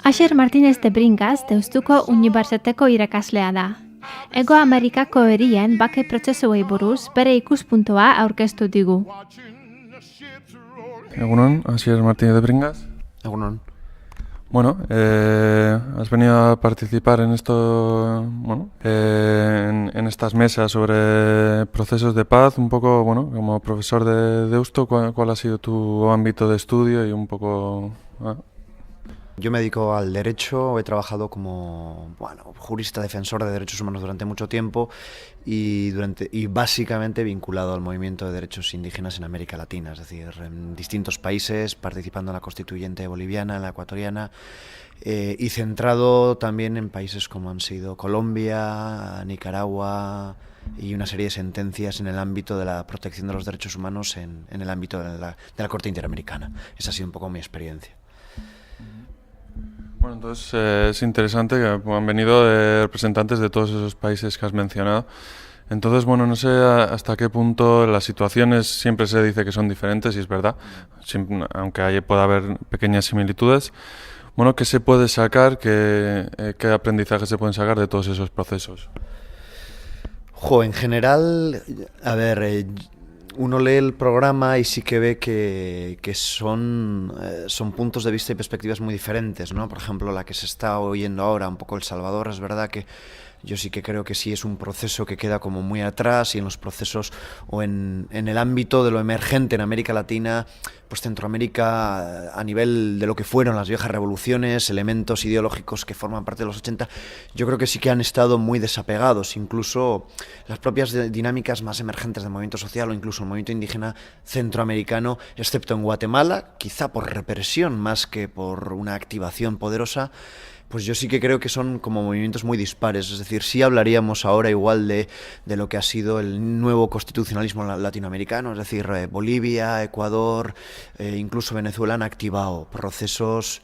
Asier Martínez de Bringas Deustuko Unibertsitateko irakaslea da. Ego Amerikako herrien bake prozesuei buruz bere ikuspuntua aurkeztu digu. Egunon, Asier Martínez de Bringas. Egunon. Bueno, has venido a participar en esto, en estas mesas sobre procesos de paz, un poco, como profesor de Deusto, ¿cuál ha sido tu ámbito de estudio y un poco? Yo me dedico al derecho, he trabajado como jurista defensor de derechos humanos durante mucho tiempo y básicamente vinculado al movimiento de derechos indígenas en América Latina, es decir, en distintos países, participando en la constituyente boliviana, en la ecuatoriana, y centrado también en países como han sido Colombia, Nicaragua y una serie de sentencias en el ámbito de la protección de los derechos humanos en el ámbito de la Corte Interamericana. Esa ha sido un poco mi experiencia. Bueno, entonces es interesante que han venido representantes de todos esos países que has mencionado. Entonces, no sé hasta qué punto las situaciones siempre se dice que son diferentes, y es verdad, aunque pueda haber pequeñas similitudes. ¿Qué se puede sacar, qué aprendizaje se pueden sacar de todos esos procesos? En general, uno lee el programa y sí que ve que son puntos de vista y perspectivas muy diferentes, ¿no? Por ejemplo, la que se está oyendo ahora, un poco El Salvador, es verdad que yo sí que creo que sí es un proceso que queda como muy atrás, y en los procesos o en el ámbito de lo emergente en América Latina, pues Centroamérica, a nivel de lo que fueron las viejas revoluciones, elementos ideológicos que forman parte de los 80, yo creo que sí que han estado muy desapegados. Incluso las propias dinámicas más emergentes del movimiento social o incluso el movimiento indígena centroamericano, excepto en Guatemala, quizá por represión más que por una activación poderosa, pues yo sí que creo que son como movimientos muy dispares. Es decir, sí hablaríamos ahora igual de lo que ha sido el nuevo constitucionalismo latinoamericano, es decir, Bolivia, Ecuador, incluso Venezuela han activado procesos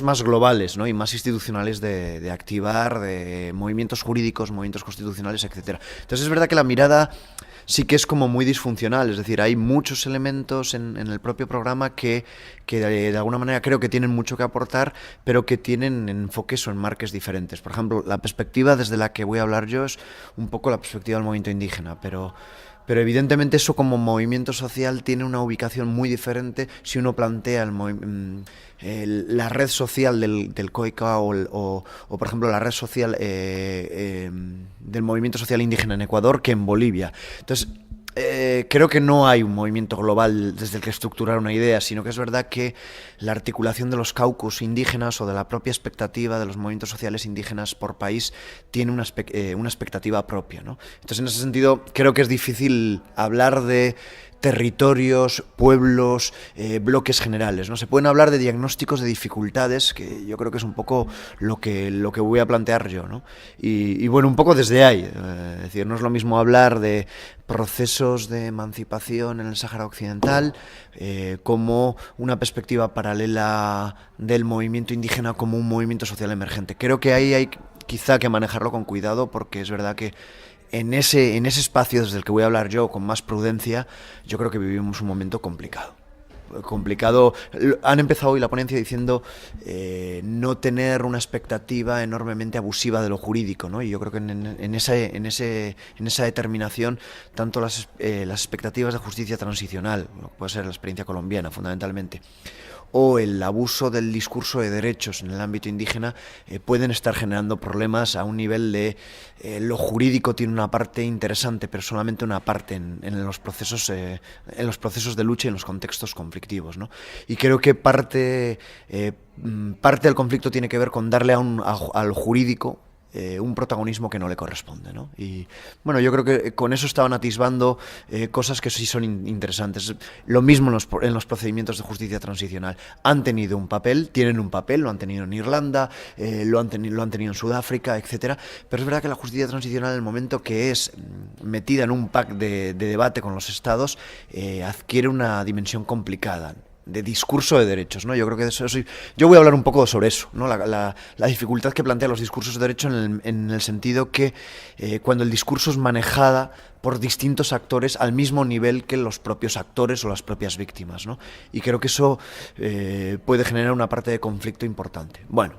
más globales, ¿no? Y más institucionales de activar, de movimientos jurídicos, movimientos constitucionales, etcétera. Entonces es verdad que la mirada sí que es como muy disfuncional, es decir, hay muchos elementos en el propio programa que de alguna manera creo que tienen mucho que aportar, pero que tienen enfoques o enmarques diferentes. Por ejemplo, la perspectiva desde la que voy a hablar yo es un poco la perspectiva del movimiento indígena, pero evidentemente eso como movimiento social tiene una ubicación muy diferente si uno plantea la red social del COICA o por ejemplo la red social del movimiento social indígena en Ecuador que en Bolivia. Entonces creo que no hay un movimiento global desde el que estructurar una idea, sino que es verdad que la articulación de los caucus indígenas o de la propia expectativa de los movimientos sociales indígenas por país tiene una expectativa propia, ¿no? Entonces, en ese sentido, creo que es difícil hablar de territorios, pueblos, bloques generales, ¿no? Se pueden hablar de diagnósticos de dificultades, que yo creo que es un poco lo que voy a plantear yo, ¿no? Y un poco desde ahí, es decir, no es lo mismo hablar de procesos de emancipación en el Sáhara Occidental como una perspectiva paralela del movimiento indígena como un movimiento social emergente. Creo que ahí hay quizá que manejarlo con cuidado, porque es verdad que en ese espacio desde el que voy a hablar yo con más prudencia, yo creo que vivimos un momento complicado. Han empezado hoy la ponencia diciendo no tener una expectativa enormemente abusiva de lo jurídico, ¿no? Y yo creo que en esa determinación tanto las expectativas de justicia transicional, lo que puede ser la experiencia colombiana fundamentalmente, o el abuso del discurso de derechos en el ámbito indígena pueden estar generando problemas a un nivel de lo jurídico tiene una parte interesante, pero solamente una parte en los procesos de lucha y en los contextos conflictivos, ¿no? Y creo que parte del conflicto tiene que ver con darle a lo jurídico un protagonismo que no le corresponde, ¿no? Y yo creo que con eso estaban atisbando cosas que sí son interesantes. Lo mismo en los procedimientos de justicia transicional. Han tenido un papel, tienen un papel, lo han tenido en Irlanda, lo han tenido en Sudáfrica, etcétera. Pero es verdad que la justicia transicional, en el momento que es metida en un pack de debate con los estados, adquiere una dimensión complicada. de discurso de derechos, ¿no? Yo creo que yo voy a hablar un poco sobre eso, ¿no? La dificultad que plantean los discursos de derecho en el sentido que cuando el discurso es manejada por distintos actores al mismo nivel que los propios actores o las propias víctimas, ¿no? Y creo que eso puede generar una parte de conflicto importante. Bueno,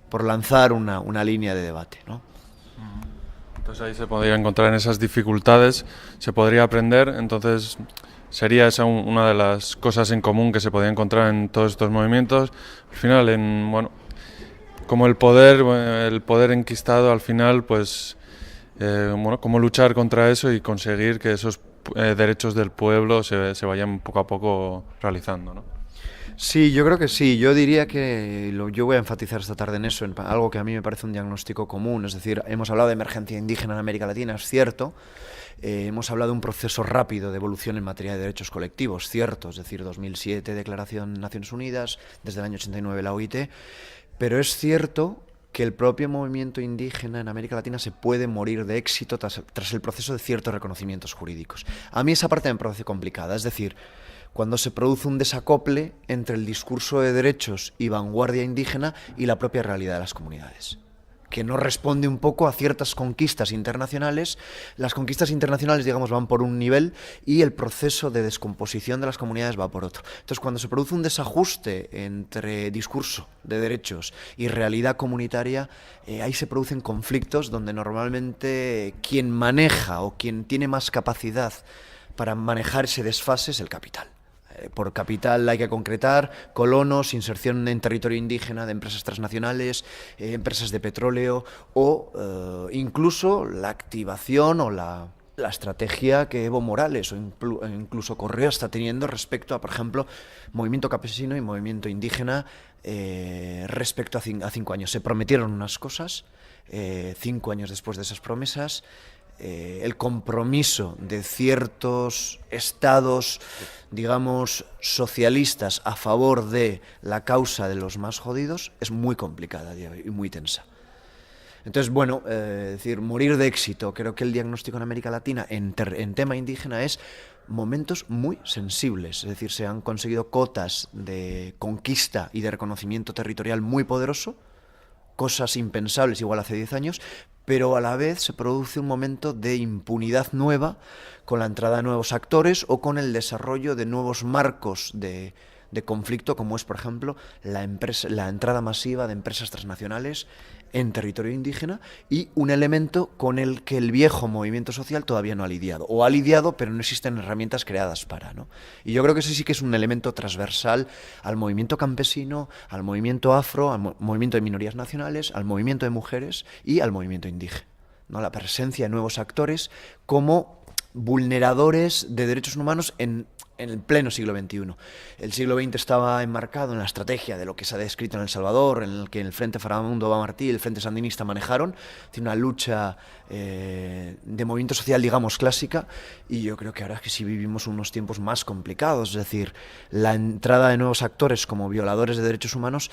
por lanzar una línea de debate, ¿no? Entonces ahí se podría encontrar en esas dificultades, se podría aprender, entonces sería esa una de las cosas en común que se podría encontrar en todos estos movimientos. Al final, bueno, como el poder enquistado, al final, pues, bueno, cómo luchar contra eso y conseguir que esos derechos del pueblo se vayan poco a poco realizando, ¿no? Sí, yo creo que sí. Yo diría que yo voy a enfatizar esta tarde en eso, en algo que a mí me parece un diagnóstico común. Es decir, hemos hablado de emergencia indígena en América Latina, es cierto. Hemos hablado de un proceso rápido de evolución en materia de derechos colectivos, cierto. Es decir, 2007, Declaración de Naciones Unidas, desde el año 89 la OIT. Pero es cierto que el propio movimiento indígena en América Latina se puede morir de éxito tras el proceso de ciertos reconocimientos jurídicos. A mí esa parte me parece complicada, es decir, cuando se produce un desacople entre el discurso de derechos y vanguardia indígena y la propia realidad de las comunidades, que no responde un poco a ciertas conquistas internacionales. Las conquistas internacionales, digamos, van por un nivel y el proceso de descomposición de las comunidades va por otro. Entonces, cuando se produce un desajuste entre discurso de derechos y realidad comunitaria, ahí se producen conflictos donde normalmente quien maneja o quien tiene más capacidad para manejar ese desfase es el capital. Por capital hay que concretar colonos, inserción en territorio indígena de empresas transnacionales, empresas de petróleo o incluso la activación o la estrategia que Evo Morales o incluso Correa está teniendo respecto a, por ejemplo, movimiento campesino y movimiento indígena respecto a 5 años. Se prometieron unas cosas, 5 años después de esas promesas, el compromiso de ciertos estados, digamos, socialistas a favor de la causa de los más jodidos es muy complicada y muy tensa. Entonces, bueno, decir, morir de éxito, creo que el diagnóstico en América Latina en tema indígena es momentos muy sensibles, es decir, se han conseguido cotas de conquista y de reconocimiento territorial muy poderoso, cosas impensables igual hace 10 años, pero a la vez se produce un momento de impunidad nueva con la entrada de nuevos actores o con el desarrollo de nuevos marcos de conflicto, como es, por ejemplo, la entrada masiva de empresas transnacionales en territorio indígena y un elemento con el que el viejo movimiento social todavía no ha lidiado, o ha lidiado pero no existen herramientas creadas para, ¿no? Y yo creo que ese sí que es un elemento transversal al movimiento campesino, al movimiento afro, al movimiento de minorías nacionales, al movimiento de mujeres y al movimiento indígena, ¿no? La presencia de nuevos actores como vulneradores de derechos humanos en el pleno siglo XXI. El siglo XX estaba enmarcado en la estrategia de lo que se ha descrito en El Salvador, en el que el Frente Faramundo Martí y el Frente Sandinista manejaron, una lucha de movimiento social, digamos, clásica, y yo creo que ahora es que sí vivimos unos tiempos más complicados, es decir, la entrada de nuevos actores como violadores de derechos humanos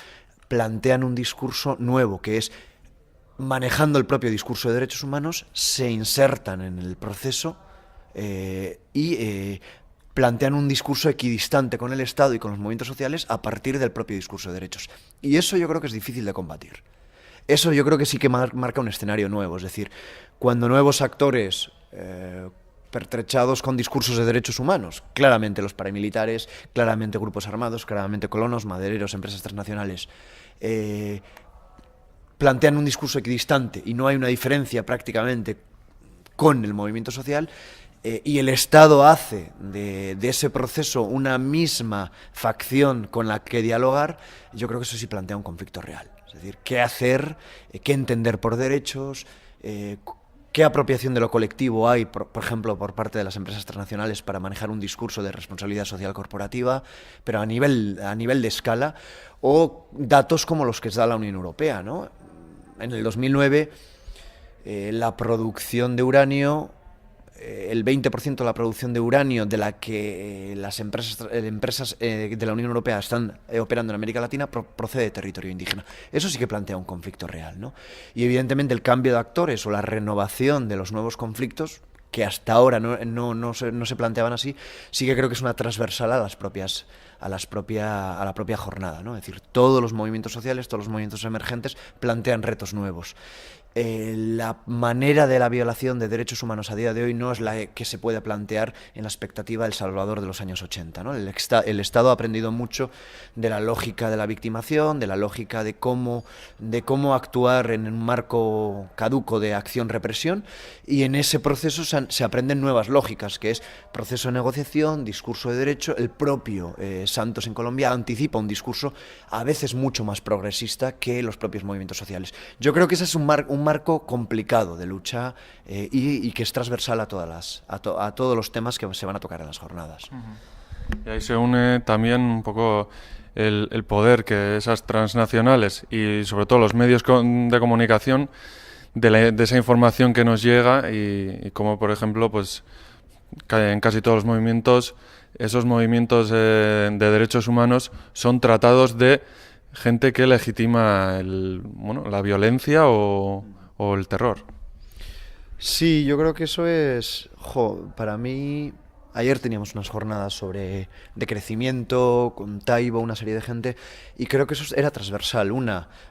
plantean un discurso nuevo, que es, manejando el propio discurso de derechos humanos, se insertan en el proceso y plantean un discurso equidistante con el Estado y con los movimientos sociales a partir del propio discurso de derechos. Y eso yo creo que es difícil de combatir. Eso yo creo que sí que marca un escenario nuevo. Es decir, cuando nuevos actores pertrechados con discursos de derechos humanos, claramente los paramilitares, claramente grupos armados, claramente colonos, madereros, empresas transnacionales, plantean un discurso equidistante y no hay una diferencia prácticamente con el movimiento social, y el Estado hace de ese proceso una misma facción con la que dialogar, yo creo que eso sí plantea un conflicto real. Es decir, qué hacer, qué entender por derechos, qué apropiación de lo colectivo hay, por ejemplo, por parte de las empresas transnacionales para manejar un discurso de responsabilidad social corporativa, pero a nivel de escala, o datos como los que da la Unión Europea, ¿no? En el 2009, la producción de uranio, el 20% de la producción de uranio de la que las empresas de la Unión Europea están operando en América Latina procede de territorio indígena. Eso sí que plantea un conflicto real, ¿no? Y evidentemente el cambio de actores o la renovación de los nuevos conflictos, que hasta ahora no se planteaban así, sí que creo que es una transversal a la propia jornada, ¿no? Es decir, todos los movimientos sociales, todos los movimientos emergentes plantean retos nuevos. La manera de la violación de derechos humanos a día de hoy no es la que se puede plantear en la expectativa del Salvador de los años 80, ¿no? El Estado ha aprendido mucho de la lógica de la victimación, de la lógica de cómo actuar en un marco caduco de acción-represión, y en ese proceso se aprenden nuevas lógicas, que es proceso de negociación, discurso de derecho. El propio Santos en Colombia anticipa un discurso a veces mucho más progresista que los propios movimientos sociales. Yo creo que ese es un marco complicado de lucha y que es transversal a todos los temas que se van a tocar en las jornadas. Y ahí se une también un poco el poder que esas transnacionales y sobre todo los medios de comunicación de esa información que nos llega y como por ejemplo pues en casi todos los movimientos, esos movimientos de derechos humanos son tratados de gente que legitima la violencia o el terror. Sí, yo creo que eso es... para mí... Ayer teníamos unas jornadas de crecimiento, con Taibo, una serie de gente, y creo que eso era transversal.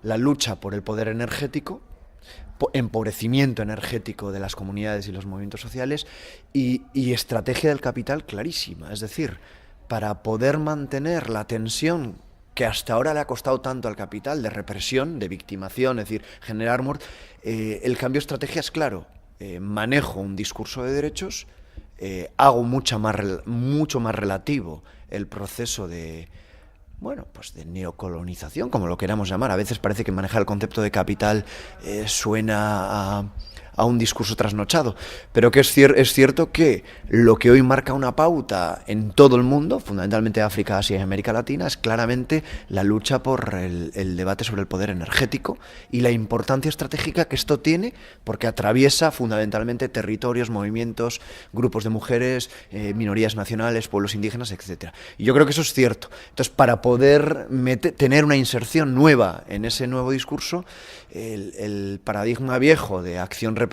La lucha por el poder energético, empobrecimiento energético de las comunidades y los movimientos sociales, y estrategia del capital clarísima. Es decir, para poder mantener la tensión que hasta ahora le ha costado tanto al capital, de represión, de victimación, es decir, generar muerte, el cambio de estrategia es claro. Manejo un discurso de derechos, hago mucho más relativo el proceso de neocolonización, como lo queramos llamar. A veces parece que manejar el concepto de capital suena a un discurso trasnochado, pero que es cierto que lo que hoy marca una pauta en todo el mundo, fundamentalmente África, Asia y América Latina, es claramente la lucha por el debate sobre el poder energético y la importancia estratégica que esto tiene, porque atraviesa fundamentalmente territorios, movimientos, grupos de mujeres, minorías nacionales, pueblos indígenas, etc. Y yo creo que eso es cierto. Entonces, para poder tener una inserción nueva en ese nuevo discurso, el paradigma viejo de acción-represión,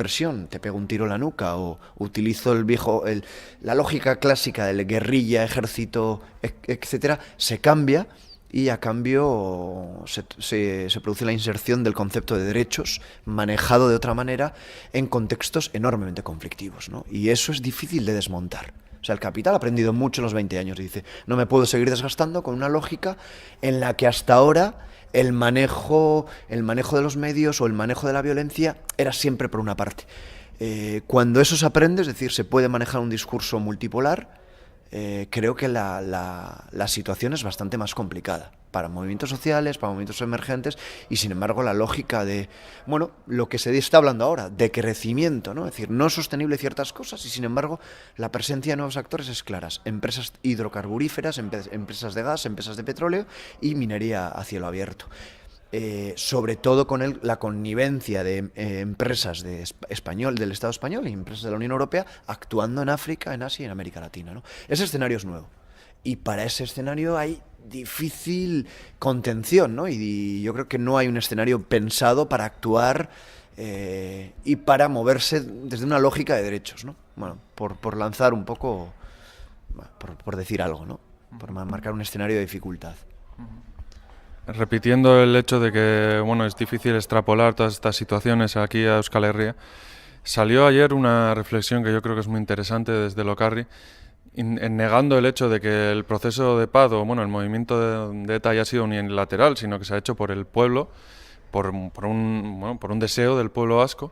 te pego un tiro en la nuca, o utilizo la lógica clásica del guerrilla, ejército, etcétera, se cambia, y a cambio se produce la inserción del concepto de derechos manejado de otra manera en contextos enormemente conflictivos, ¿no? Y eso es difícil de desmontar. O sea, el capital ha aprendido mucho en los 20 años y dice, no me puedo seguir desgastando con una lógica en la que hasta ahora el manejo de los medios o el manejo de la violencia era siempre por una parte. Cuando eso se aprende, es decir, se puede manejar un discurso multipolar, creo que la situación es bastante más complicada para movimientos sociales, para movimientos emergentes, y sin embargo la lógica de, lo que se está hablando ahora, de crecimiento, ¿no? Es decir, no es sostenible ciertas cosas, y sin embargo la presencia de nuevos actores es clara. Empresas hidrocarburíferas, empresas de gas, empresas de petróleo y minería a cielo abierto. Sobre todo con la connivencia de empresas del Estado español y empresas de la Unión Europea actuando en África, en Asia y en América Latina, ¿no? Ese escenario es nuevo, y para ese escenario hay difícil contención, ¿no? Y yo creo que no hay un escenario pensado para actuar y para moverse desde una lógica de derechos, ¿no? Bueno, por lanzar un poco, por decir algo, ¿no? Por marcar un escenario de dificultad. Repitiendo el hecho de que es difícil extrapolar todas estas situaciones aquí a Euskal Herria, salió ayer una reflexión que yo creo que es muy interesante desde Lokarri, negando el hecho de que el proceso de paz o el movimiento de ETA haya sido unilateral, sino que se ha hecho por el pueblo, por un deseo del pueblo vasco,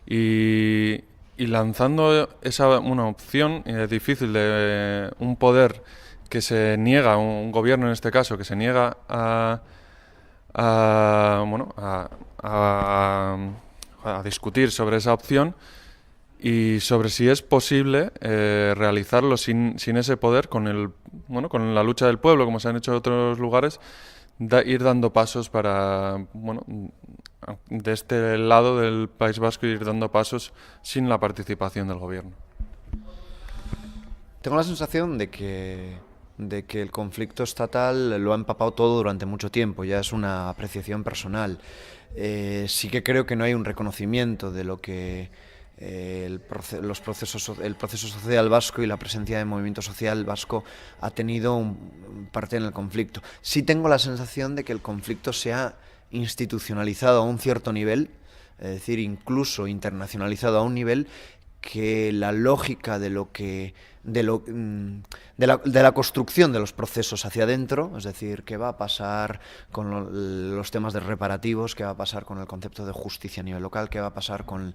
y lanzando esa opción difícil de un poder que se niega, un gobierno en este caso, que se niega a discutir sobre esa opción y sobre si es posible realizarlo sin ese poder, con la lucha del pueblo, como se han hecho en otros lugares, ir dando pasos para, de este lado del País Vasco, ir dando pasos sin la participación del gobierno. Tengo la sensación de que el conflicto estatal lo ha empapado todo durante mucho tiempo, ya es una apreciación personal. Sí que creo que no hay un reconocimiento de lo que el proceso social vasco y la presencia del movimiento social vasco ha tenido parte en el conflicto. Sí tengo la sensación de que el conflicto se ha institucionalizado a un cierto nivel, es decir, incluso internacionalizado a un nivel que la lógica de la construcción de los procesos hacia adentro, es decir, qué va a pasar con los temas de reparativos, qué va a pasar con el concepto de justicia a nivel local, qué va a pasar con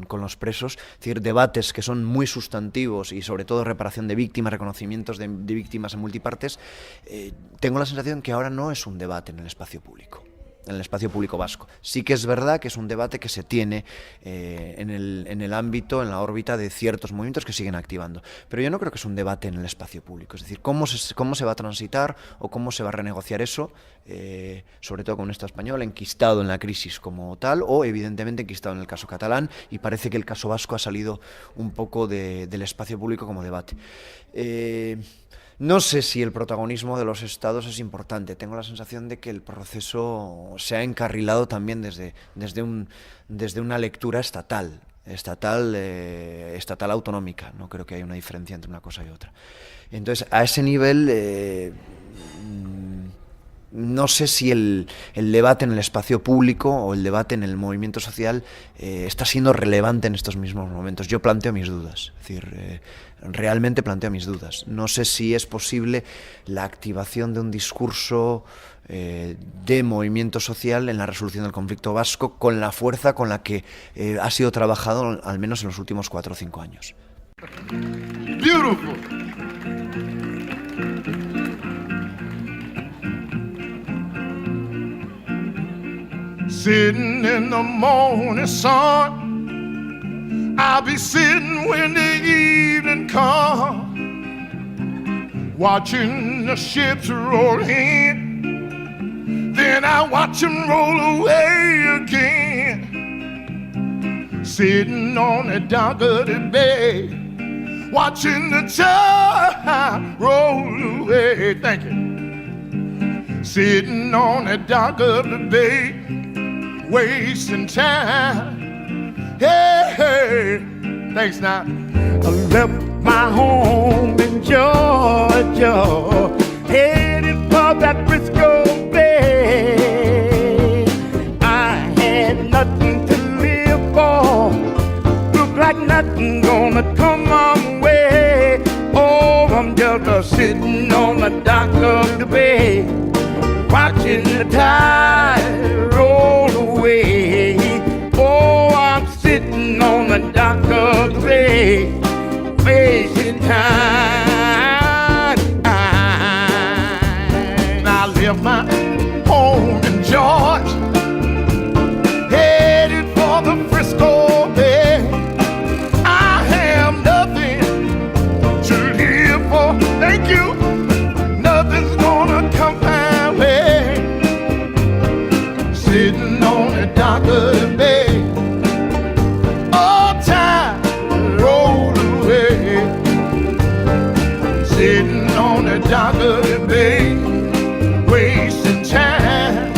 los presos, es decir, debates que son muy sustantivos y sobre todo reparación de víctimas, reconocimientos de víctimas en multipartes, tengo la sensación que ahora no es un debate en el espacio público vasco. Sí que es verdad que es un debate que se tiene en el ámbito, en la órbita de ciertos movimientos que siguen activando, pero yo no creo que es un debate en el espacio público, es decir, cómo se va a transitar o cómo se va a renegociar eso, sobre todo con un Estado español enquistado en la crisis como tal, o evidentemente enquistado en el caso catalán, y parece que el caso vasco ha salido un poco del espacio público como debate. No sé si el protagonismo de los estados es importante. Tengo la sensación de que el proceso se ha encarrilado también desde una lectura estatal autonómica. No creo que haya una diferencia entre una cosa y otra. Entonces, a ese nivel, no sé si el debate en el espacio público o el debate en el movimiento social está siendo relevante en estos mismos momentos. Yo planteo mis dudas, es decir, realmente planteo mis dudas. No sé si es posible la activación de un discurso de movimiento social en la resolución del conflicto vasco con la fuerza con la que ha sido trabajado al menos en los últimos 4 o 5 años. Beautiful. Sitting in the morning sun, I'll be sitting when the evening comes, watching the ships roll in, then I watch them roll away again. Sitting on the dock of the bay, watching the tide roll away. Thank you. Sitting on the dock of the bay, wasting time. Hey, hey, thanks now. I left my home in Georgia, headed for that Frisco Bay. I had nothing to live for, look like nothing gonna come my way. Oh, I'm just sitting on the dock of the bay, watching the tide roll away. Oh, I'm sitting on the dock of the bay, wasting time. I left my home in Georgia, headed for the Frisco Bay. I have nothing to live for. Thank you. Nothing's gonna come my way. Sitting on the dock of the bay, all time roll away. Sitting on the dock of the bay, wasting time.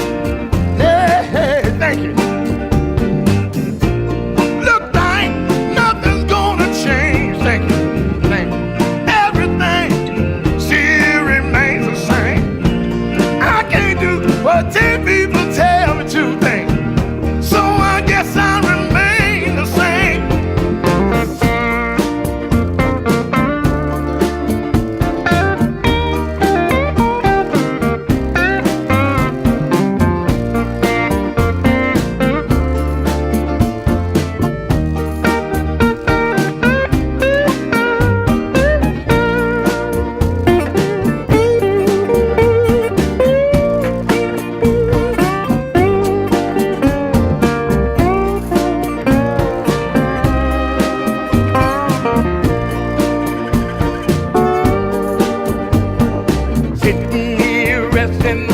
Hey, hey, thank you. Look like nothing's gonna change. Thank you, thank you. Everything still remains the same. I can't do what 10 people tell me to think, so I guess I remain the same. Sitting here resting